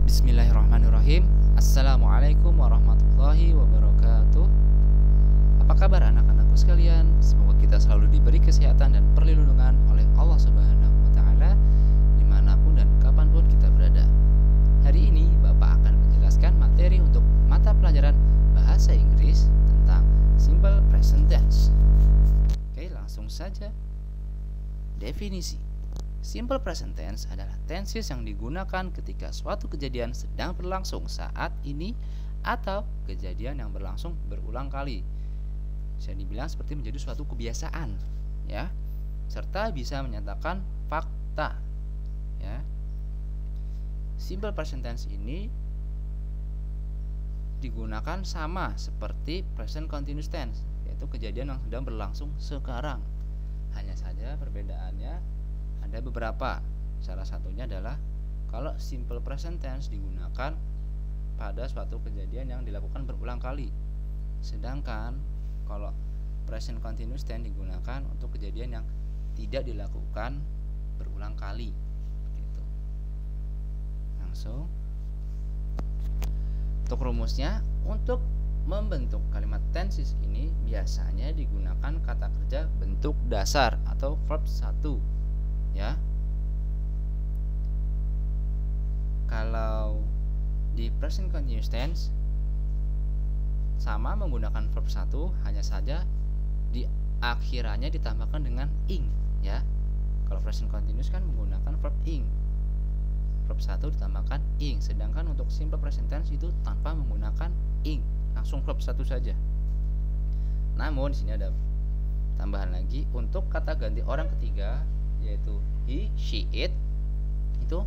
Bismillahirrahmanirrahim. Assalamualaikum warahmatullahi wabarakatuh. Apa kabar anak-anakku sekalian? Semoga kita selalu diberi kesehatan dan perlindungan oleh Allah Subhanahu wa Ta'ala dimanapun dan kapanpun kita berada. Hari ini Bapak akan menjelaskan materi untuk mata pelajaran bahasa Inggris tentang simple present tense. Oke, langsung saja. Definisi. Simple present tense adalah tenses yang digunakan ketika suatu kejadian sedang berlangsung saat ini atau kejadian yang berlangsung berulang kali. Bisa dibilang seperti menjadi suatu kebiasaan, ya. Serta bisa menyatakan fakta, ya. Simple present tense ini digunakan sama seperti present continuous tense, yaitu kejadian yang sedang berlangsung sekarang. Hanya saja perbedaannya ada beberapa. Salah satunya adalah kalau simple present tense digunakan pada suatu kejadian yang dilakukan berulang kali. Sedangkan kalau present continuous tense digunakan untuk kejadian yang tidak dilakukan berulang kali. Gitu. Langsung. Untuk rumusnya, untuk membentuk kalimat tenses ini biasanya digunakan kata kerja bentuk dasar atau verb 1. Ya, kalau di present continuous tense sama menggunakan verb 1, hanya saja di akhirannya ditambahkan dengan ing, ya. Kalau present continuous kan menggunakan verb ing, verb 1 ditambahkan ing. Sedangkan untuk simple present tense itu tanpa menggunakan ing, langsung verb 1 saja. Namun di sini ada tambahan lagi untuk kata ganti orang ketiga, yaitu he, she, it, itu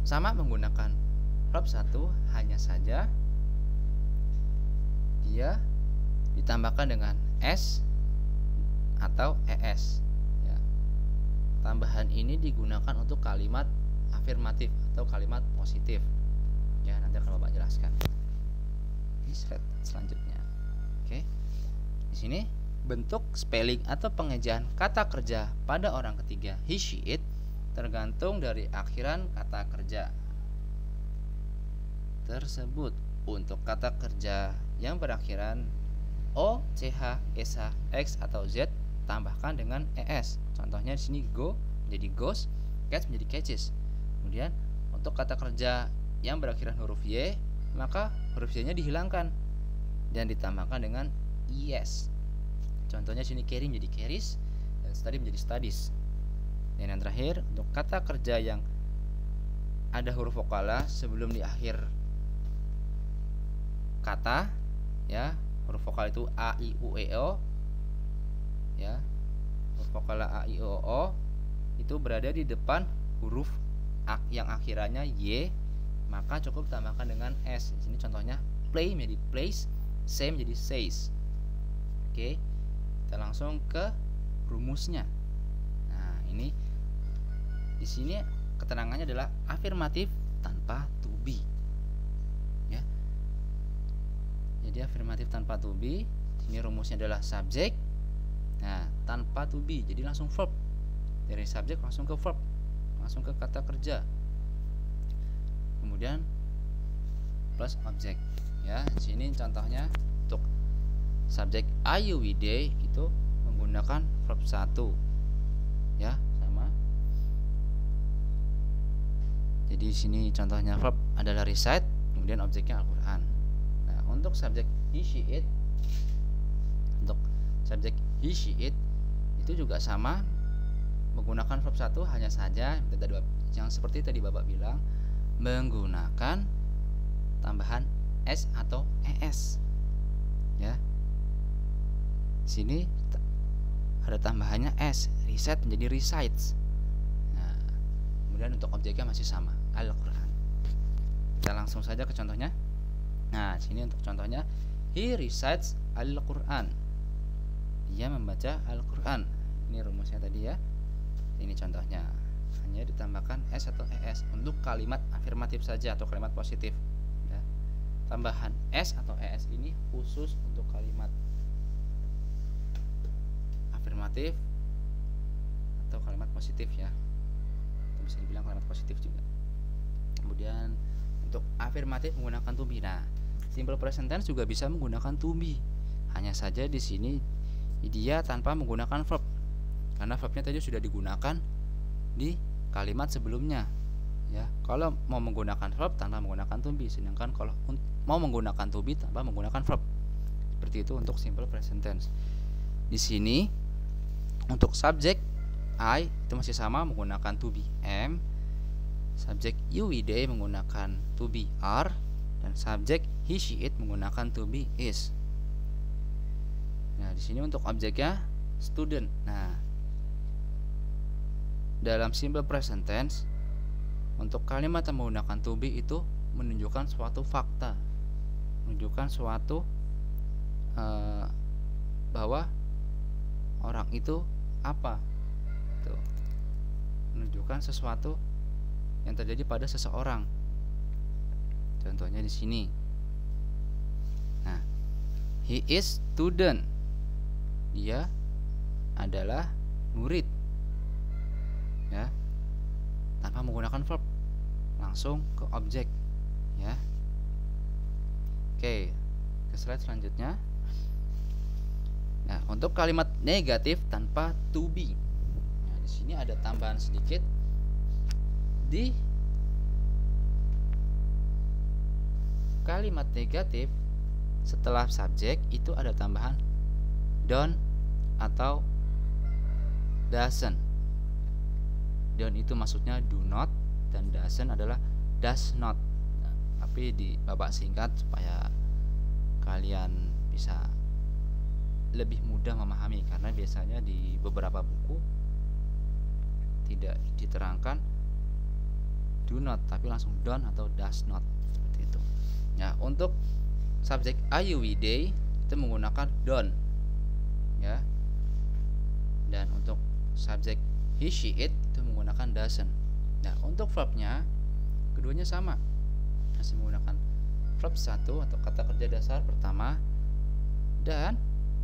sama menggunakan verb 1, hanya saja dia ditambahkan dengan s atau es, ya. Tambahan ini digunakan untuk kalimat afirmatif atau kalimat positif, ya. Nanti akan Bapak jelaskan di slide selanjutnya. Oke, di sini bentuk spelling atau pengejaan kata kerja pada orang ketiga he, she, it tergantung dari akhiran kata kerja tersebut. Untuk kata kerja yang berakhiran o, ch, sh, x atau z tambahkan dengan es. Contohnya di sini go menjadi goes, catch menjadi catches. Kemudian untuk kata kerja yang berakhiran huruf y, maka huruf y-nya dihilangkan dan ditambahkan dengan es. Contohnya sini carry menjadi carries dan study menjadi studies. Dan yang terakhir, untuk kata kerja yang ada huruf vokala sebelum di akhir kata, ya. Huruf vokal itu a, i, u, e, o, ya. Huruf vokal a, i, u, o itu berada di depan huruf yang akhirannya y, maka cukup tambahkan dengan s. Di sini contohnya play menjadi plays, say menjadi says. Oke. Kita langsung ke rumusnya. Nah, ini di sini keterangannya adalah afirmatif tanpa to be, ya. Jadi afirmatif tanpa to be. Ini rumusnya adalah subjek. Nah, tanpa to be, jadi langsung verb. Dari subjek langsung ke verb, langsung ke kata kerja. Kemudian plus objek, ya. Di sini contohnya untuk subjek are you we they itu menggunakan verb 1, ya, sama. Jadi di sini contohnya verb adalah recite, kemudian objeknya Al-Qur'an. Nah, untuk subjek he, she, it, untuk subjek he, she, it itu juga sama menggunakan verb 1, hanya saja yang seperti tadi Bapak bilang menggunakan tambahan s atau es, ya. Sini ada tambahannya s, recite menjadi recites. Nah, kemudian untuk objeknya masih sama, Al-Qur'an. Kita langsung saja ke contohnya. Nah, sini untuk contohnya he recites Al-Qur'an. Dia membaca Al-Qur'an. Ini rumusnya tadi, ya. Ini contohnya. Hanya ditambahkan s atau es untuk kalimat afirmatif saja atau kalimat positif, ya. Tambahan s atau es ini khusus untuk kalimat afirmatif atau kalimat positif, ya. Bisa dibilang kalimat positif juga. Kemudian untuk afirmatif menggunakan to be. Nah, simple present tense juga bisa menggunakan to be. Hanya saja di sini dia tanpa menggunakan verb. Karena verbnya tadi sudah digunakan di kalimat sebelumnya. Ya, kalau mau menggunakan verb tanpa menggunakan to be, sedangkan kalau mau menggunakan to be tanpa menggunakan verb. Seperti itu untuk simple present tense. Di sini untuk subjek I itu masih sama menggunakan to be am, subjek you we they menggunakan to be are, dan subjek he she it menggunakan to be is. Nah, di sini untuk objeknya student. Nah, dalam simple present tense untuk kalimat yang menggunakan to be itu menunjukkan suatu fakta, menunjukkan suatu bahwa orang itu apa, tuh, menunjukkan sesuatu yang terjadi pada seseorang. Contohnya di sini. Nah, he is student. Dia adalah murid. Ya. Tanpa menggunakan verb, langsung ke objek, ya. Oke, ke slide selanjutnya. Nah, untuk kalimat negatif tanpa to be. Nah, di sini ada tambahan sedikit di kalimat negatif setelah subjek itu ada tambahan don't atau doesn't. Don't itu maksudnya do not dan doesn't adalah does not. Nah, tapi di babak singkat supaya kalian bisa lebih mudah memahami, karena biasanya di beberapa buku tidak diterangkan do not tapi langsung don't atau does not, seperti itu. Ya, untuk subjek I you we they itu menggunakan don't, ya. Dan untuk subjek he she it itu menggunakan doesn't. Nah, untuk verbnya keduanya sama, masih menggunakan verb 1 atau kata kerja dasar pertama, dan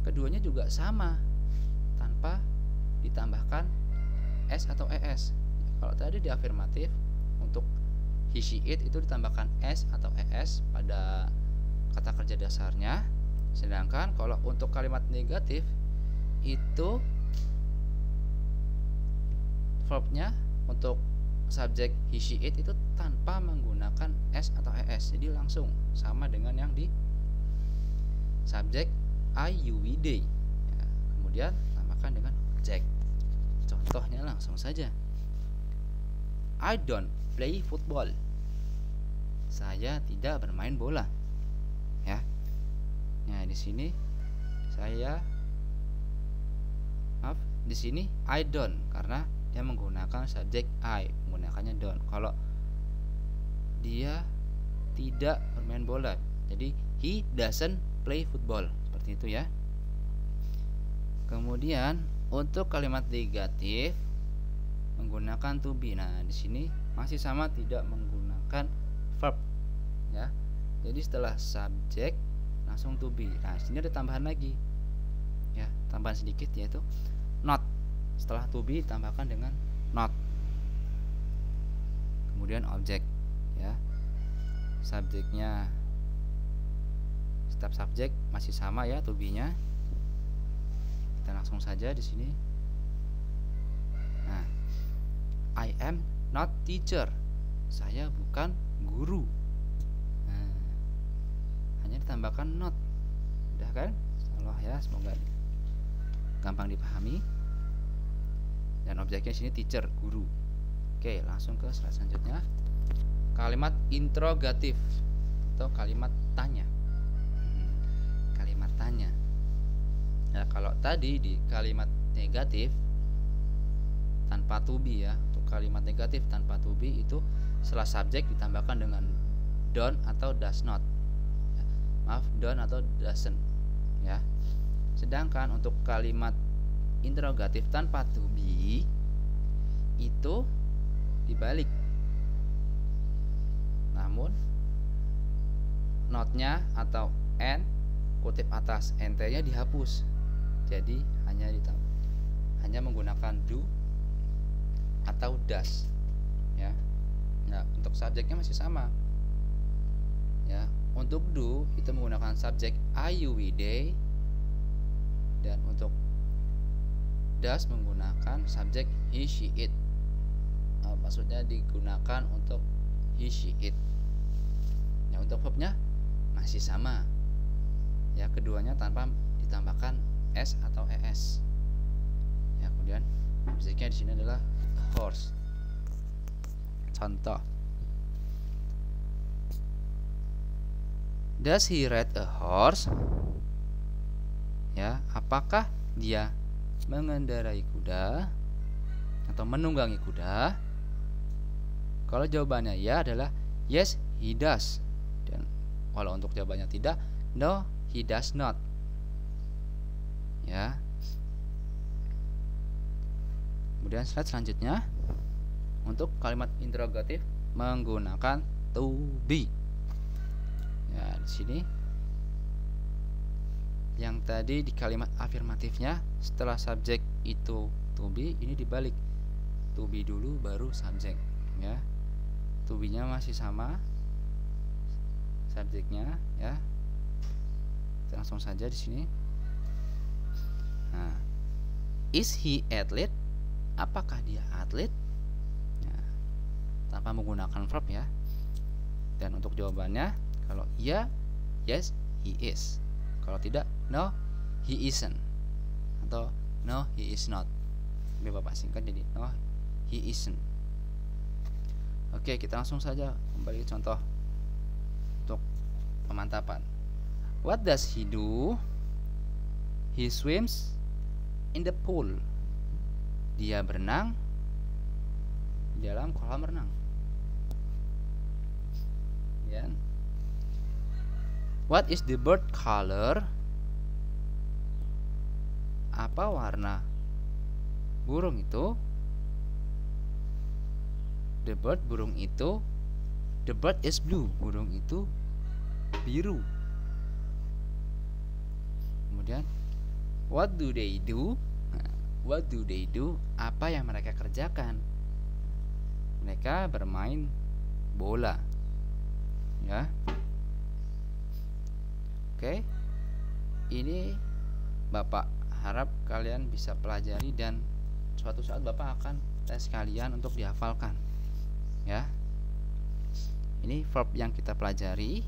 keduanya juga sama tanpa ditambahkan s atau es. Kalau tadi di afirmatif untuk he she it itu ditambahkan s atau es pada kata kerja dasarnya, sedangkan kalau untuk kalimat negatif itu verbnya untuk subjek he she it itu tanpa menggunakan s atau es, jadi langsung sama dengan yang di subjek I you we they, ya. Kemudian tambahkan dengan objek. Contohnya langsung saja. I don't play football. Saya tidak bermain bola. Ya. Nah, di sini di sini I don't karena dia menggunakan subjek I, menggunakannya don't. Kalau dia tidak bermain bola, jadi he doesn't play football, seperti itu ya. Kemudian untuk kalimat negatif menggunakan to be. Nah, di sini masih sama, tidak menggunakan verb, ya. Jadi setelah subjek langsung to be. Nah, sini ada tambahan lagi, ya, tambahan sedikit yaitu not. Setelah to be tambahkan dengan not. Kemudian objek, ya. Subjeknya setiap subjek masih sama ya, to be-nya. Kita langsung saja di sini. Nah, I am not teacher. Saya bukan guru. Nah, hanya ditambahkan not. Udah kan? Insyaallah ya, semoga gampang dipahami. Dan objeknya sini teacher, guru. Oke, langsung ke slide selanjutnya. Kalimat interrogatif atau kalimat tanya. Kalimat tanya. Nah, kalau tadi di kalimat negatif tanpa to be, ya, untuk kalimat negatif tanpa to be itu setelah subjek ditambahkan dengan don't atau does not. Maaf, don't atau doesn't, ya. Sedangkan untuk kalimat interrogatif tanpa to be itu dibalik. Namun notnya atau n kutip atas nt-nya dihapus. Jadi hanya menggunakan do atau does, ya. Nah, untuk subjeknya masih sama. untuk do itu menggunakan subjek I, you, we, they, dan untuk does menggunakan subjek he, she, it. Maksudnya digunakan untuk he, she, it. Ya, untuk verbnya masih sama. Ya, keduanya tanpa ditambahkan s atau es. Ya, kemudian subjeknya di sini adalah a horse. Contoh. Does he ride a horse? Ya, apakah dia mengendarai kuda atau menunggangi kuda? Kalau jawabannya ya adalah yes, he does. Dan kalau untuk jawabannya tidak, no, he does not. Ya. Kemudian slide selanjutnya untuk kalimat interrogatif menggunakan to be. Ya, di sini yang tadi di kalimat afirmatifnya setelah subjek itu to be, ini dibalik. To be dulu baru subjek, ya. To be-nya masih sama subjeknya, ya. Kita langsung saja di sini. Nah, is he athlete? Apakah dia atlet? Ya, tanpa menggunakan verb, ya. Dan untuk jawabannya, kalau iya, yes, he is. Kalau tidak, no, he isn't. Atau no, he is not. Ini Bapak singkat jadi no, he isn't. Oke, kita langsung saja kembali ke contoh untuk pemantapan. What does he do? He swims in the pool. Dia berenang di dalam kolam renang. Ya. What is the bird color? Apa warna burung itu? The bird, burung itu. The bird is blue, burung itu biru. Kemudian what do they do? What do they do? Apa yang mereka kerjakan? Mereka bermain bola. Ya. Oke. Ini Bapak harap kalian bisa pelajari dan suatu saat Bapak akan tes kalian untuk dihafalkan. Ya. Ini verb yang kita pelajari.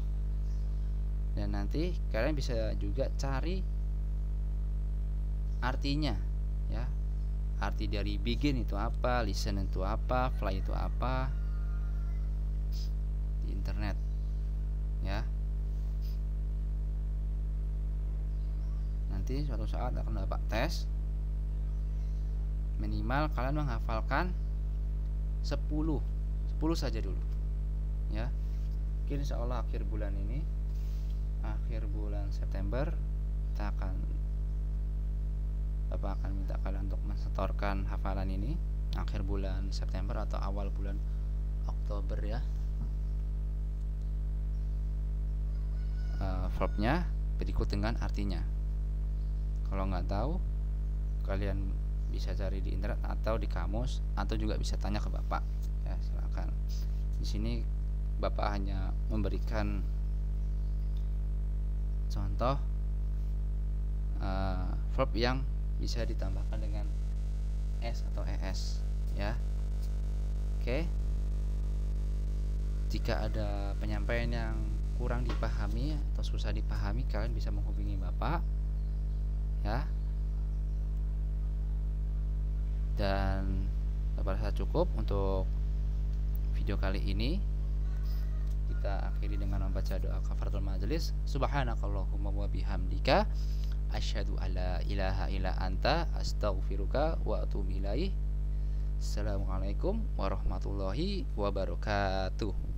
Dan nanti kalian bisa juga cari artinya, ya. Arti dari begin itu apa, listen itu apa, fly itu apa di internet, ya. Nanti suatu saat akan Bapak tes. Minimal kalian menghafalkan 10 saja dulu, ya. Mungkin insya Allah akhir bulan ini, akhir bulan September, Bapak akan minta kalian untuk mensetorkan hafalan ini akhir bulan September atau awal bulan Oktober, ya. Verbnya berikut dengan artinya. Kalau nggak tahu, kalian bisa cari di internet atau di kamus, atau juga bisa tanya ke Bapak, ya. Silakan. Di sini Bapak hanya memberikan contoh verb yang bisa ditambahkan dengan s atau es, ya. Oke. Jika ada penyampaian yang kurang dipahami atau susah dipahami, kalian bisa menghubungi Bapak, ya. Dan Bapak rasa cukup untuk video kali ini. Kita akhiri dengan membaca doa kafaratul majelis. Subhanakallahumma wa bihamdika asyhadu alla ilaha illa anta astaghfiruka wa atubu ilaih. Assalamualaikum warahmatullahi wabarakatuh.